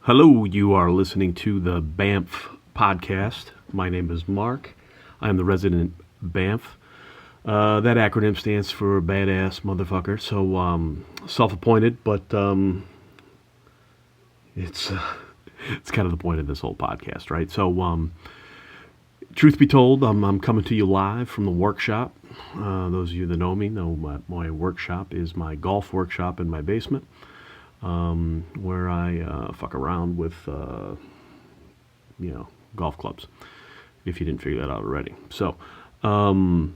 Hello, you are listening to the BAMF Podcast. My name is Mark. I am the resident BAMF. That acronym stands for badass motherfucker. So, self-appointed, but it's it's kind of the point of this whole podcast, right? So, truth be told, I'm coming to you live from the workshop. Those of you that know me know my workshop is my golf workshop in my basement. Where I fuck around with, golf clubs, if you didn't figure that out already. So, we're going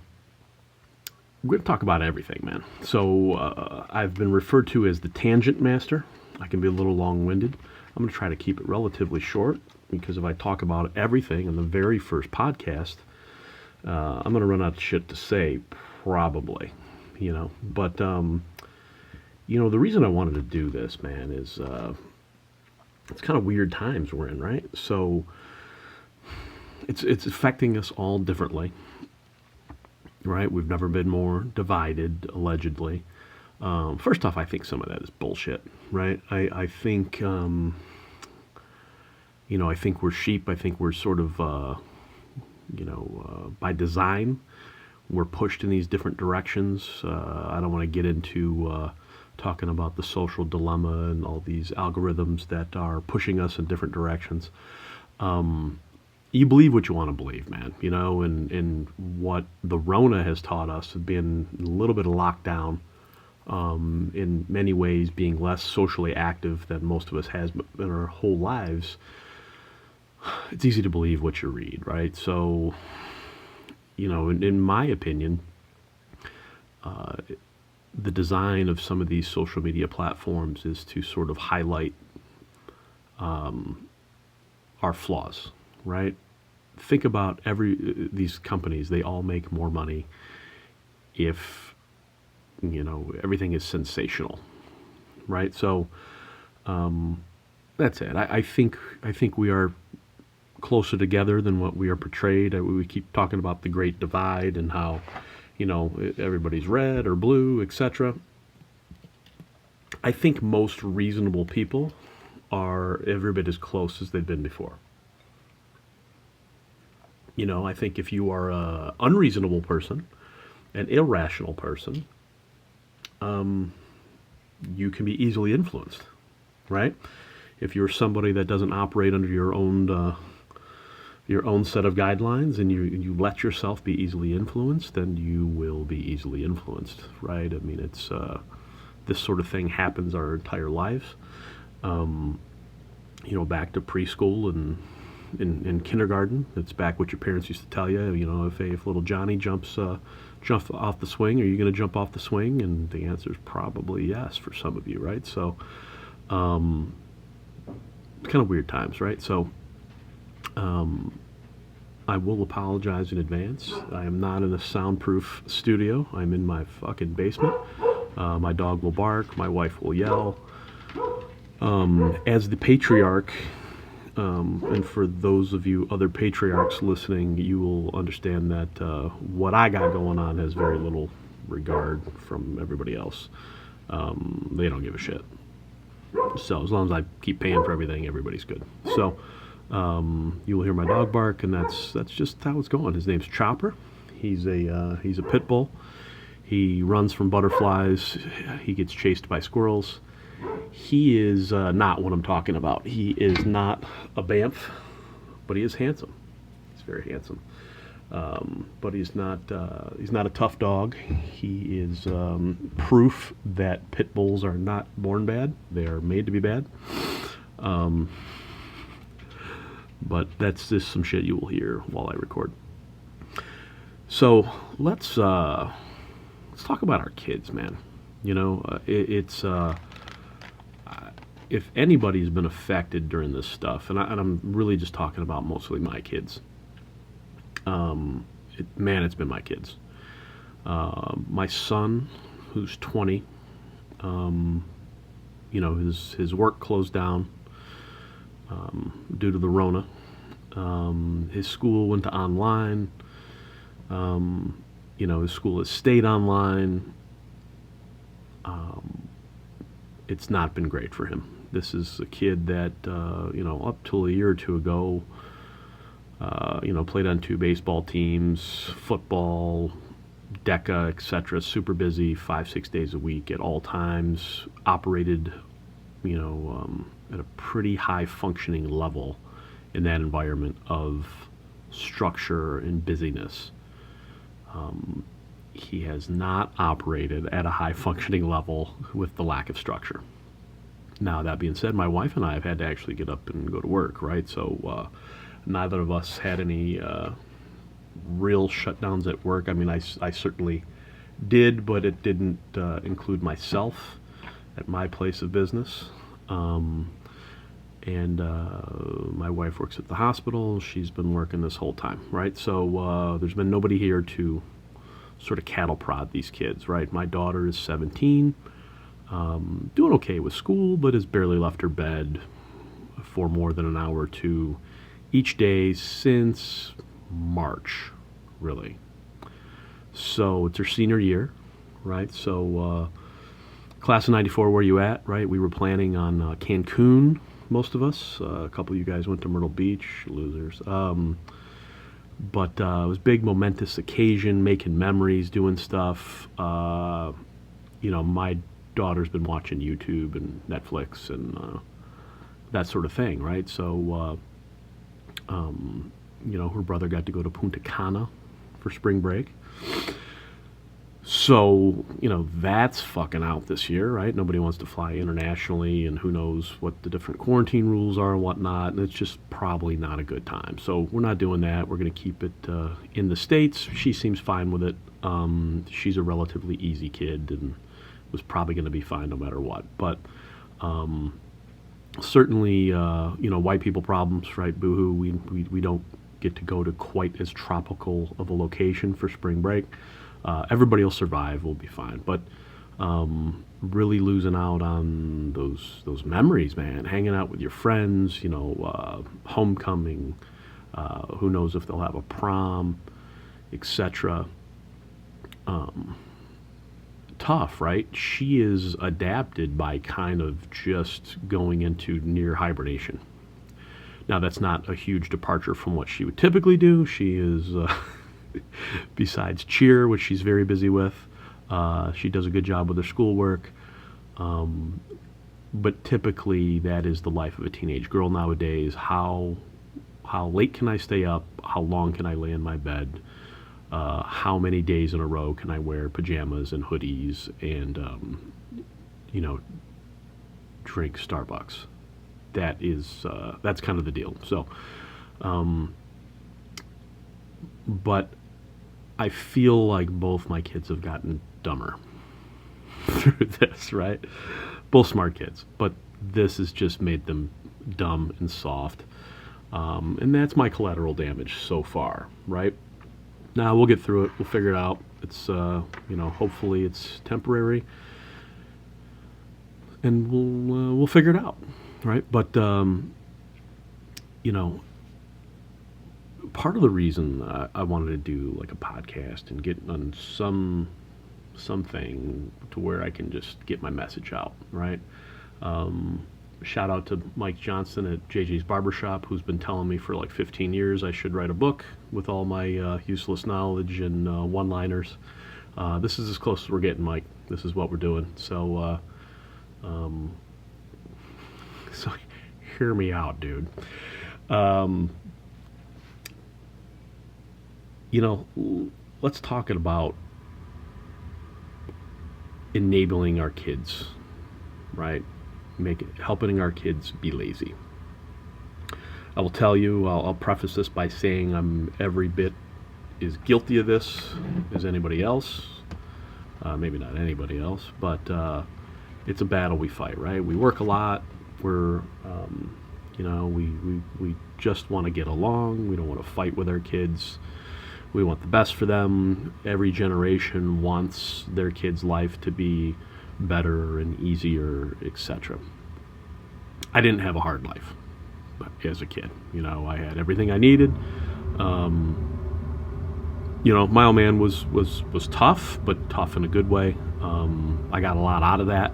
to talk about everything, man. So, I've been referred to as the tangent master. I can be a little long-winded. I'm going to try to keep it relatively short, because if I talk about everything in the very first podcast, I'm going to run out of shit to say, probably, but, the reason I wanted to do this, man, is it's kind of weird times we're in, right? So it's affecting us all differently, right? We've never been more divided, allegedly. First off, I think some of that is bullshit, right? I think, I think we're sheep. I think we're sort of, by design, we're pushed in these different directions. I don't want to get into talking about the social dilemma and all these algorithms that are pushing us in different directions. You believe what you want to believe, man, and what the Rona has taught us has been a little bit of lockdown, in many ways being less socially active than most of us has in our whole lives. It's easy to believe what you read, right? So, in my opinion, the design of some of these social media platforms is to sort of highlight our flaws, right? Think about these companies; they all make more money if everything is sensational, right? So that's it. I think we are closer together than what we are portrayed. We keep talking about the Great Divide and how everybody's red or blue, etc. I think most reasonable people are every bit as close as they've been before. I think if you are an unreasonable person, an irrational person, you can be easily influenced, right? If you're somebody that doesn't operate under your own set of guidelines, and you let yourself be easily influenced, then you will be easily influenced, right? I mean, it's this sort of thing happens our entire lives. Back to preschool and in kindergarten, it's back what your parents used to tell you. If little Johnny jumps off the swing, are you going to jump off the swing? And the answer is probably yes for some of you, right? So, it's kind of weird times, right? So, I will apologize in advance. I am not in a soundproof studio. I'm in my fucking basement. My dog will bark. My wife will yell. As the patriarch, and for those of you other patriarchs listening, you will understand that what I got going on has very little regard from everybody else. They don't give a shit. So as long as I keep paying for everything, everybody's good. So you will hear my dog bark, and that's just how it's going. His name's Chopper. He's a pit bull. He runs from butterflies. He gets chased by squirrels. He is not what I'm talking about. He is not a BAMF, but he is handsome. He's very handsome. But he's not a tough dog. He is proof that pit bulls are not born bad. They are made to be bad. But that's just some shit you will hear while I record. So let's talk about our kids, man. It's if anybody's been affected during this stuff, and I'm really just talking about mostly my kids. It's been my kids. My son, who's 20, his work closed down due to the Rona. His school went to online. His school has stayed online. It's not been great for him. This is a kid that, up till a year or two ago, played on 2 baseball teams, football, DECA, etc. Super busy, 5-6 days a week at all times. Operated, at a pretty high functioning level in that environment of structure and busyness. He has not operated at a high functioning level with the lack of structure. Now, that being said, my wife and I have had to actually get up and go to work, right? So neither of us had any real shutdowns at work. I mean, I certainly did, but it didn't include myself at my place of business. And my wife works at the hospital. She's been working this whole time, right? So there's been nobody here to sort of cattle prod these kids, right? My daughter is 17, doing okay with school, but has barely left her bed for more than an hour or two each day since March, really. So it's her senior year, right? So class of 94, where you at, right? We were planning on Cancun, most of us. A couple of you guys went to Myrtle Beach, losers. But it was a big, momentous occasion, making memories, doing stuff. My daughter's been watching YouTube and Netflix and that sort of thing, right? So, her brother got to go to Punta Cana for spring break. So, that's fucking out this year, right? Nobody wants to fly internationally, and who knows what the different quarantine rules are and whatnot, and it's just probably not a good time. So we're not doing that. We're going to keep it in the States. She seems fine with it. She's a relatively easy kid and was probably going to be fine no matter what. But certainly, white people problems, right? Boo-hoo. We don't get to go to quite as tropical of a location for spring break. Everybody will survive. We'll be fine. But really losing out on those memories, man. Hanging out with your friends, homecoming. Who knows if they'll have a prom, etc. Tough, right? She is adapted by kind of just going into near hibernation. Now, that's not a huge departure from what she would typically do. She is... besides cheer, which she's very busy with, she does a good job with her schoolwork, but typically that is the life of a teenage girl nowadays. How late can I stay up? How long can I lay in my bed? How many days in a row can I wear pajamas and hoodies and drink Starbucks? That's kind of the deal. So but I feel like both my kids have gotten dumber through this, right? Both smart kids, but this has just made them dumb and soft. And that's my collateral damage so far, right? Now we'll get through it. We'll figure it out. It's, hopefully it's temporary, and we'll figure it out, right? But, part of the reason I wanted to do like a podcast and get on something to where I can just get my message out, right? Shout out to Mike Johnson at JJ's Barbershop, who's been telling me for like 15 years I should write a book with all my useless knowledge and one-liners. This is as close as we're getting, Mike. This is what we're doing. So hear me out, dude. Let's talk about enabling our kids, right? Helping our kids be lazy. I will tell you, I'll preface this by saying I'm every bit as guilty of this as anybody else. Maybe not anybody else, but it's a battle we fight, right? We work a lot. We're, we just want to get along. We don't want to fight with our kids. We want the best for them. Every generation wants their kid's life to be better and easier, etc. I didn't have a hard life as a kid. I had everything I needed. My old man was tough, but tough in a good way. I got a lot out of that.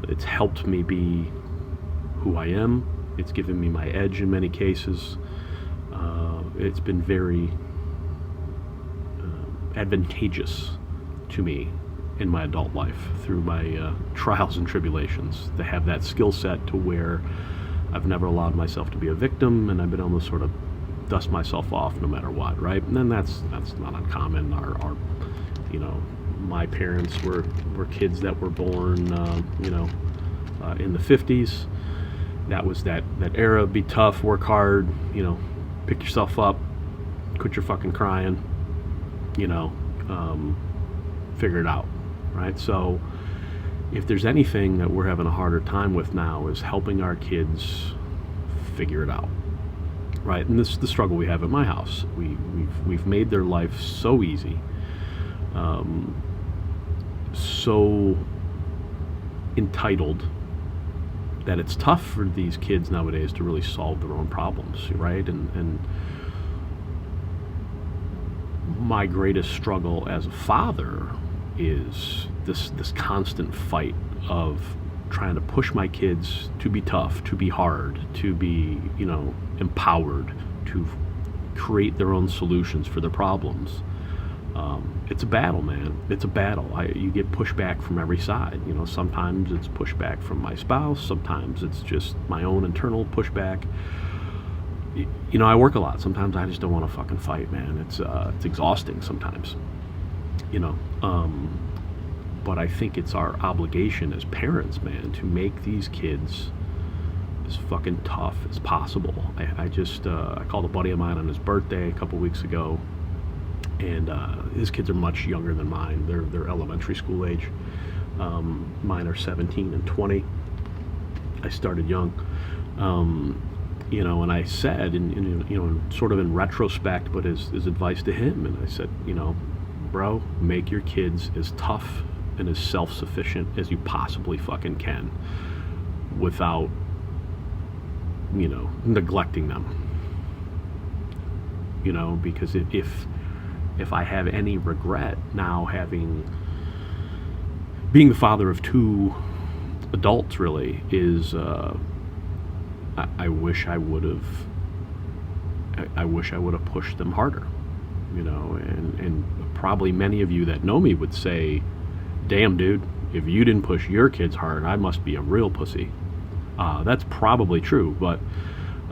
It's helped me be who I am. It's given me my edge in many cases. It's been very advantageous to me in my adult life through my trials and tribulations to have that skill set to where I've never allowed myself to be a victim, and I've been able to sort of dust myself off no matter what, right? And then that's not uncommon. Our my parents were kids that were born in the 50s. That was that era. Be tough, work hard, pick yourself up, quit your fucking crying, figure it out, right? So if there's anything that we're having a harder time with now is helping our kids figure it out, right? And this is the struggle we have at my house. We've made their life so easy, so entitled, that it's tough for these kids nowadays to really solve their own problems, right? And my greatest struggle as a father is this constant fight of trying to push my kids to be tough, to be hard, to be, empowered, to create their own solutions for their problems. It's a battle, man. It's a battle. You get pushback from every side. Sometimes it's pushback from my spouse. Sometimes it's just my own internal pushback. I work a lot. Sometimes I just don't want to fucking fight, man. It's exhausting sometimes. But I think it's our obligation as parents, man, to make these kids as fucking tough as possible. I called a buddy of mine on his birthday a couple weeks ago, and his kids are much younger than mine. They're elementary school age. Mine are 17 and 20. I started young. And I said, sort of in retrospect, but as advice to him, and I said, bro, make your kids as tough and as self-sufficient as you possibly fucking can without, neglecting them. Because if I have any regret now being the father of two adults, really, is I wish I would have pushed them harder, and probably many of you that know me would say, damn, dude, if you didn't push your kids hard, I must be a real pussy. That's probably true, but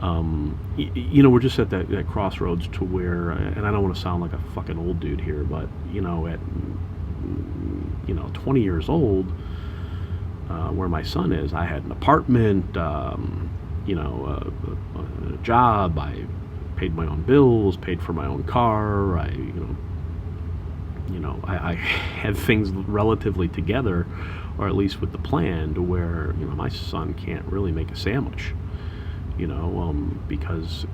we're just at that crossroads to where, and I don't want to sound like a fucking old dude here, but at 20 years old, where my son is, I had an apartment, a job, I paid my own bills, paid for my own car, I had things relatively together, or at least with the plan to where, my son can't really make a sandwich, because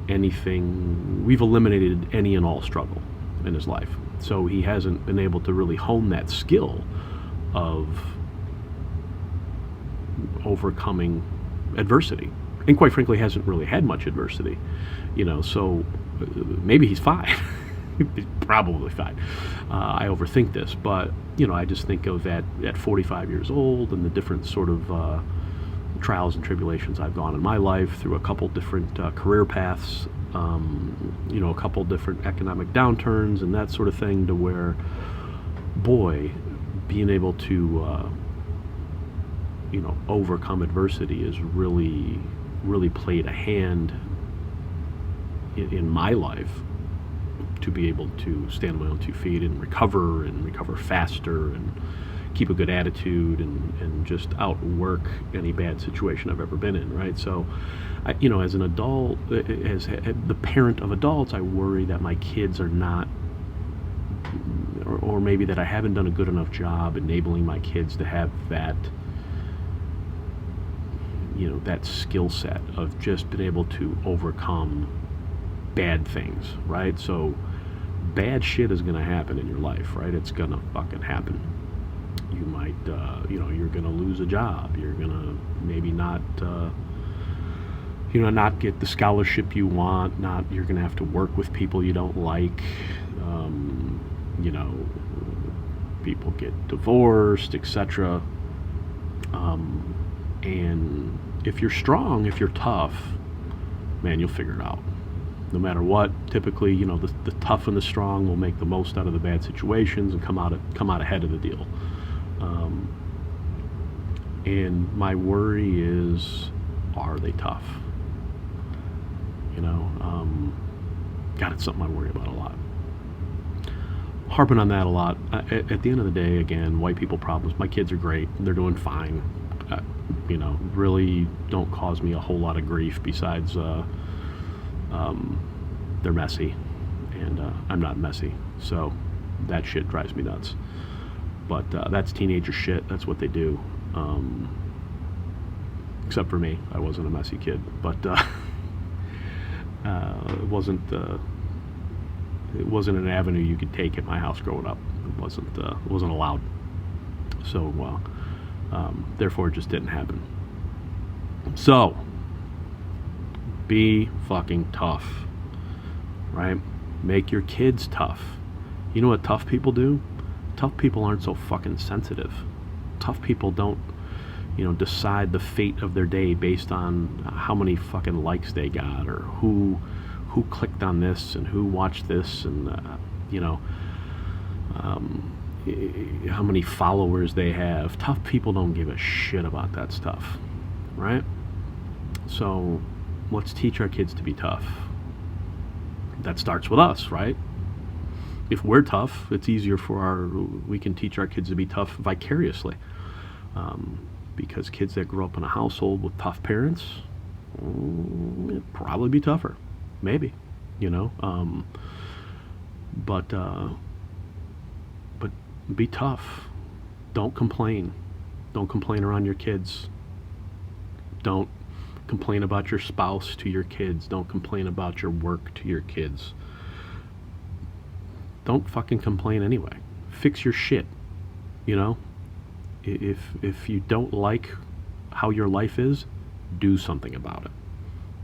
we've eliminated any and all struggle in his life. So he hasn't been able to really hone that skill of overcoming adversity, and quite frankly hasn't really had much adversity, so maybe he's fine. He's probably fine. I overthink this, but I just think of at 45 years old and the different sort of trials and tribulations I've gone in my life through a couple different career paths, a couple different economic downturns and that sort of thing, to where, boy, being able to overcome adversity has really, really played a hand in my life to be able to stand on my own 2 feet and recover faster and keep a good attitude and just outwork any bad situation I've ever been in, right? So, as an adult, as the parent of adults, I worry that my kids are not, or maybe that I haven't done a good enough job enabling my kids to have that, that skill set of just being able to overcome bad things, right? So bad shit is going to happen in your life, right? It's going to fucking happen. You might, you're going to lose a job. You're going to maybe not, not get the scholarship you want. You're going to have to work with people you don't like. People get divorced, etc. And if you're strong, if you're tough, man, you'll figure it out. No matter what, typically, the tough and the strong will make the most out of the bad situations and come out ahead of the deal. And my worry is, are they tough? God, it's something I worry about a lot. Harping on that a lot. At the end of the day, again, white people problems. My kids are great. They're doing fine. Really don't cause me a whole lot of grief besides they're messy. And I'm not messy. So that shit drives me nuts. But that's teenager shit. That's what they do. Except for me. I wasn't a messy kid. But it wasn't an avenue you could take at my house growing up. It wasn't allowed. So therefore it just didn't happen. So be fucking tough, right? Make your kids tough. You know what tough people do? Tough people aren't so fucking sensitive. Tough people don't decide the fate of their day based on how many fucking likes they got, or who clicked on this and who watched this, and how many followers they have. Tough people don't give a shit about that stuff, right? So let's teach our kids to be tough. That starts with us, right? If we're tough, it's easier we can teach our kids to be tough vicariously. Because kids that grow up in a household with tough parents, it'd probably be tougher. Maybe, but be tough. Don't complain. Don't complain around your kids. Don't complain about your spouse to your kids. Don't complain about your work to your kids. Don't fucking complain anyway. Fix your shit, If you don't like how your life is, do something about it,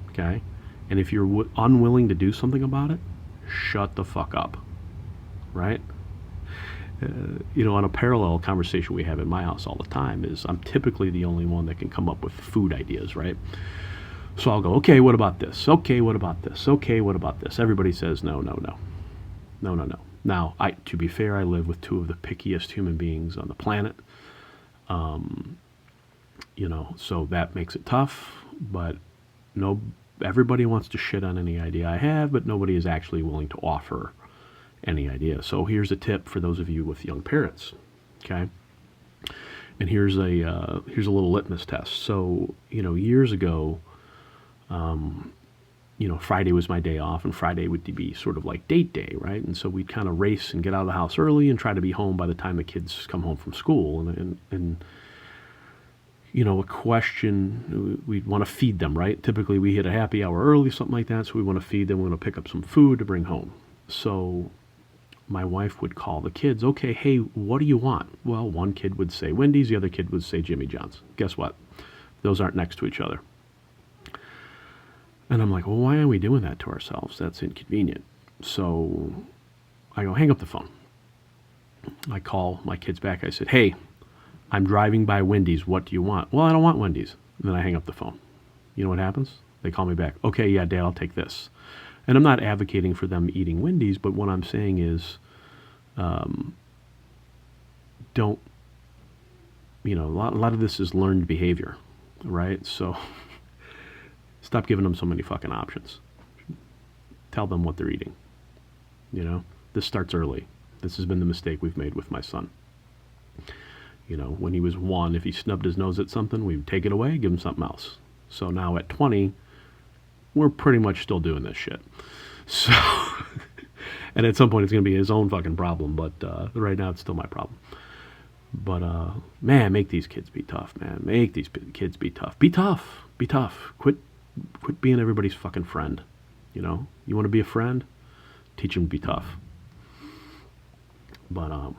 okay? And if you're unwilling to do something about it, shut the fuck up, right? On a parallel conversation we have in my house all the time is I'm typically the only one that can come up with food ideas, right? So I'll go, okay, what about this? Okay, what about this? Okay, what about this? Everybody says no. Now, to be fair, I live with two of the pickiest human beings on the planet. So that makes it tough, but everybody wants to shit on any idea I have, but nobody is actually willing to offer any idea. So here's a tip for those of you with young parents, okay? And here's a little litmus test. So, years ago, Friday was my day off, and Friday would be sort of like date day, right? And so we'd kind of race and get out of the house early and try to be home by the time the kids come home from school. And a question, we'd want to feed them, right? Typically we hit a happy hour early, something like that, so we want to feed them. We want to pick up some food to bring home. So my wife would call the kids, okay, hey, what do you want? Well, one kid would say Wendy's, the other kid would say Jimmy John's. Guess what? Those aren't next to each other. And I'm like, well, why are we doing that to ourselves? That's inconvenient. So I go, hang up the phone. I call my kids back. I said, hey, I'm driving by Wendy's. What do you want? Well, I don't want Wendy's. And then I hang up the phone. You know what happens? They call me back. Okay, yeah, Dad, I'll take this. And I'm not advocating for them eating Wendy's, but what I'm saying is don't, a lot of this is learned behavior, right? So stop giving them so many fucking options. Tell them what they're eating. This starts early. This has been the mistake we've made with my son. When he was 1, if he snubbed his nose at something, we'd take it away, give him something else. So now at 20, we're pretty much still doing this shit. So, and at some point it's going to be his own fucking problem, but right now it's still my problem. But, man, make these kids be tough, man. Make these kids be tough. Be tough. Be tough. Quit being everybody's fucking friend. You want to be a friend? Teach them to be tough. But,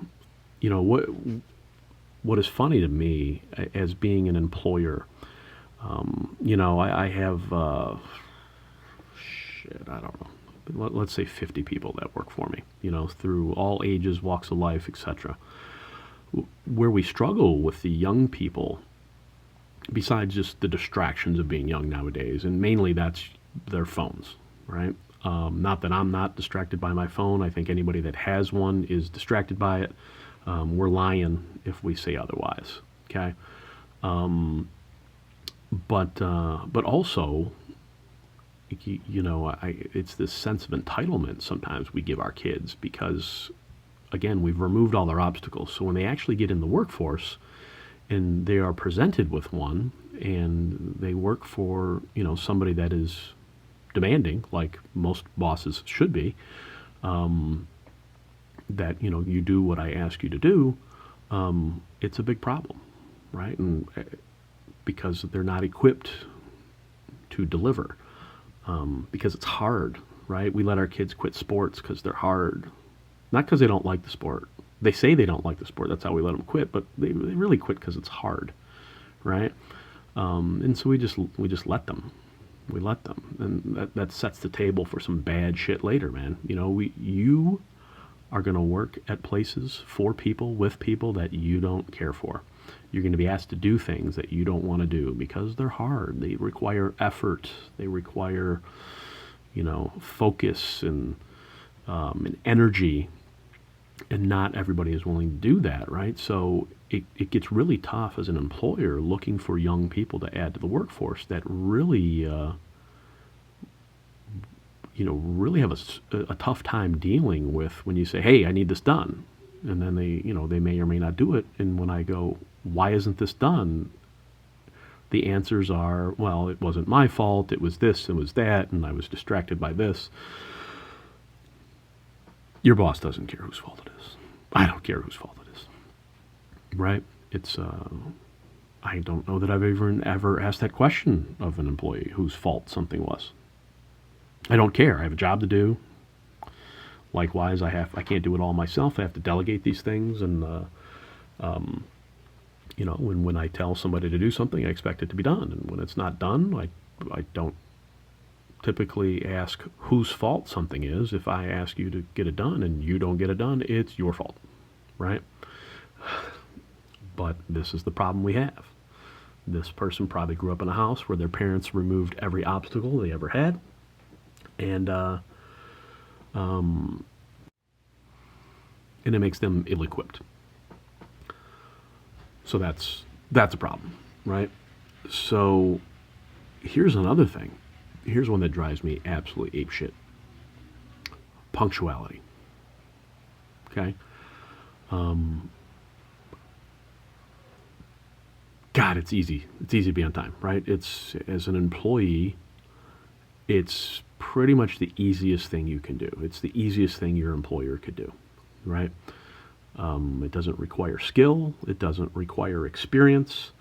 what is funny to me as being an employer, I have, I don't know, let's say 50 people that work for me, through all ages, walks of life, etc. Where we struggle with the young people besides just the distractions of being young nowadays, and mainly that's their phones, right? Not that I'm not distracted by my phone. I think anybody that has one is distracted by it. We're lying if we say otherwise. Okay, but also, it's this sense of entitlement sometimes we give our kids because, again, we've removed all their obstacles. So when they actually get in the workforce and they are presented with one, and they work for somebody that is demanding, like most bosses should be, that you do what I ask you to do, it's a big problem, right? And because they're not equipped to deliver, because it's hard, right? We let our kids quit sports because they're hard, not because they don't like the sport. They say they don't like the sport. That's how we let them quit, but they really quit because it's hard, right? And so we just let them. We let them, and that sets the table for some bad shit later, man. You are going to work at places for people, with people that you don't care for. You're going to be asked to do things that you don't want to do because they're hard. They require effort. They require, focus and energy. And not everybody is willing to do that, right? So it gets really tough as an employer looking for young people to add to the workforce that really, really have a tough time dealing with when you say, hey, I need this done. And then they may or may not do it. And when I go, why isn't this done? The answers are, well, it wasn't my fault. It was this, it was that, and I was distracted by this. Your boss doesn't care whose fault it is. I don't care whose fault it is. Right? It's, I don't know that I've ever asked that question of an employee whose fault something was. I don't care. I have a job to do. Likewise, I can't do it all myself. I have to delegate these things, and when I tell somebody to do something, I expect it to be done. And when it's not done, I don't typically ask whose fault something is. If I ask you to get it done and you don't get it done, it's your fault, right? But this is the problem we have. This person probably grew up in a house where their parents removed every obstacle they ever had, and it makes them ill-equipped. So that's a problem, right? So here's another thing. Here's one that drives me absolutely apeshit. Punctuality. Okay? God, it's easy. It's easy to be on time, right? It's, as an employee, it's pretty much the easiest thing you can do. It's the easiest thing your employer could do, right? It doesn't require skill. It doesn't require experience.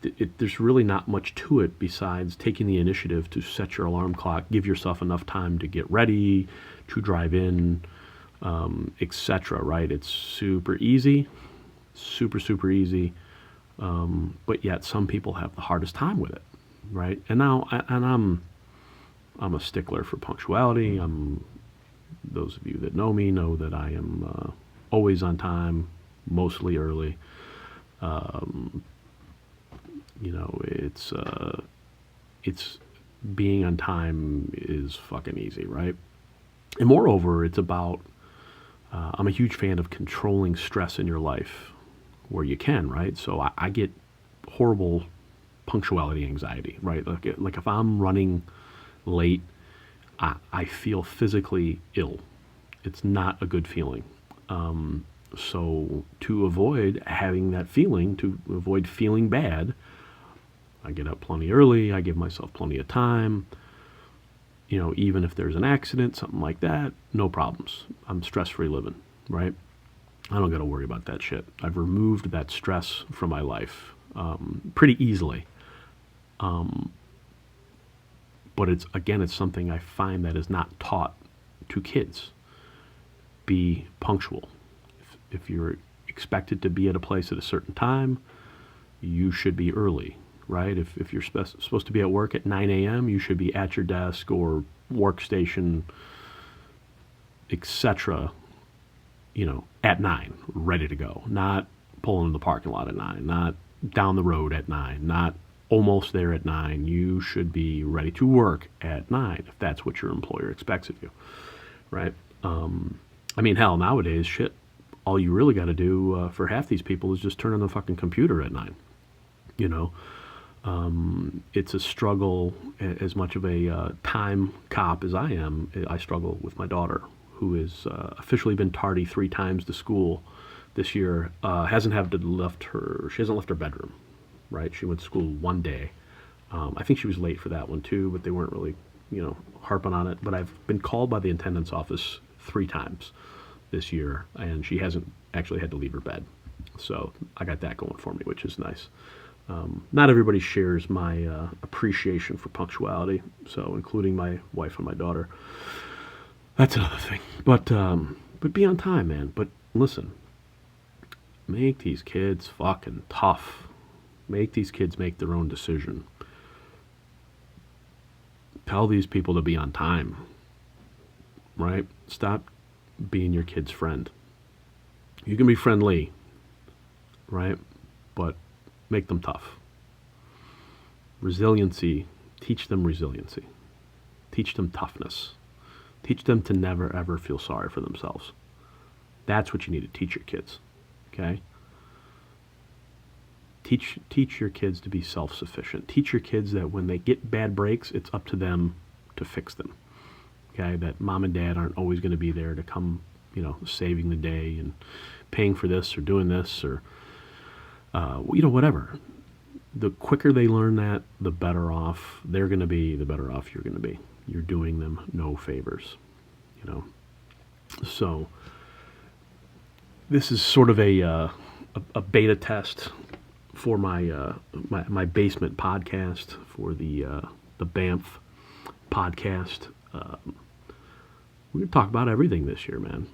There's really not much to it besides taking the initiative to set your alarm clock, give yourself enough time to get ready, to drive in, etc., right? It's super easy, super easy, but yet some people have the hardest time with it, right? And I'm a stickler for punctuality. Those of you that know me know that I am always on time, mostly early. It's being on time is fucking easy, right? And moreover, it's about, I'm a huge fan of controlling stress in your life where you can, right? So I get horrible punctuality anxiety, right? Like if I'm running late, I feel physically ill. It's not a good feeling. So to avoid having that feeling, to avoid feeling bad, I get up plenty early. I give myself plenty of time. Even if there's an accident, something like that, no problems. I'm stress-free living, right? I don't got to worry about that shit. I've removed that stress from my life pretty easily. But it's something I find that is not taught to kids. Be punctual. If you're expected to be at a place at a certain time, you should be early, right? If you're supposed to be at work at 9 a.m., you should be at your desk or workstation, etc., at 9, ready to go. Not pulling in the parking lot at 9, not down the road at 9, not almost there at 9. You should be ready to work at 9 if that's what your employer expects of you, right? I mean, hell, nowadays, shit, all you really got to do for half these people is just turn on the fucking computer at 9. You know, it's a struggle. As much of a time cop as I am, I struggle with my daughter, who has officially been tardy 3 times to school this year. She hasn't left her bedroom, right? She went to school one day. I think she was late for that one too, but they weren't really, harping on it. But I've been called by the attendance office 3 times this year, and she hasn't actually had to leave her bed. So I got that going for me, which is nice. Not everybody shares my appreciation for punctuality, so including my wife and my daughter. That's another thing. But be on time, man. But listen, make these kids fucking tough. Make these kids make their own decision. Tell these people to be on time, right? Stop being your kid's friend. You can be friendly, right? But make them tough. Resiliency. Teach them resiliency. Teach them toughness. Teach them to never, ever feel sorry for themselves. That's what you need to teach your kids, okay? Teach your kids to be self-sufficient. Teach your kids that when they get bad breaks, it's up to them to fix them, okay? That mom and dad aren't always going to be there to come, saving the day and paying for this or doing this or, whatever. The quicker they learn that, the better off they're going to be, the better off you're going to be. You're doing them no favors, So this is sort of a beta test for my basement podcast, for the BAMF Podcast. We're going to talk about everything this year, man.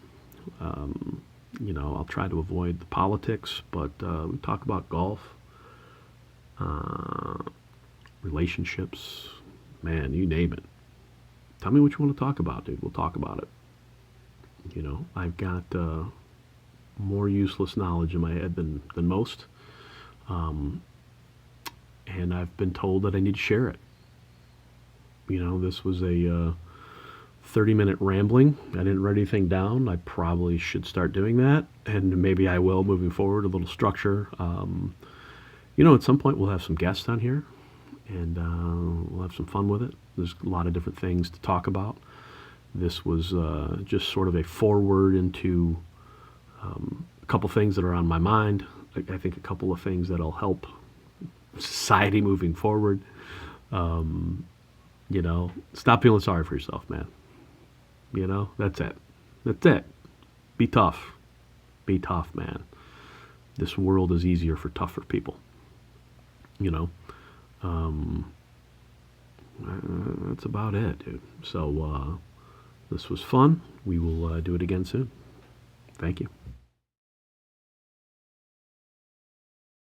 I'll try to avoid the politics, but we talk about golf, relationships, man, you name it. Tell me what you want to talk about, dude. We'll talk about it. I've got more useless knowledge in my head than most. And I've been told that I need to share it. This was a 30-minute rambling. I didn't write anything down. I probably should start doing that, and maybe I will moving forward, a little structure. At some point we'll have some guests on here, and we'll have some fun with it. There's a lot of different things to talk about. This was just sort of a forward into a couple things that are on my mind. I think a couple of things that'll help society moving forward. Stop feeling sorry for yourself, man. That's it. That's it. Be tough. Be tough, man. This world is easier for tougher people. That's about it, dude. So this was fun. We will do it again soon. Thank you.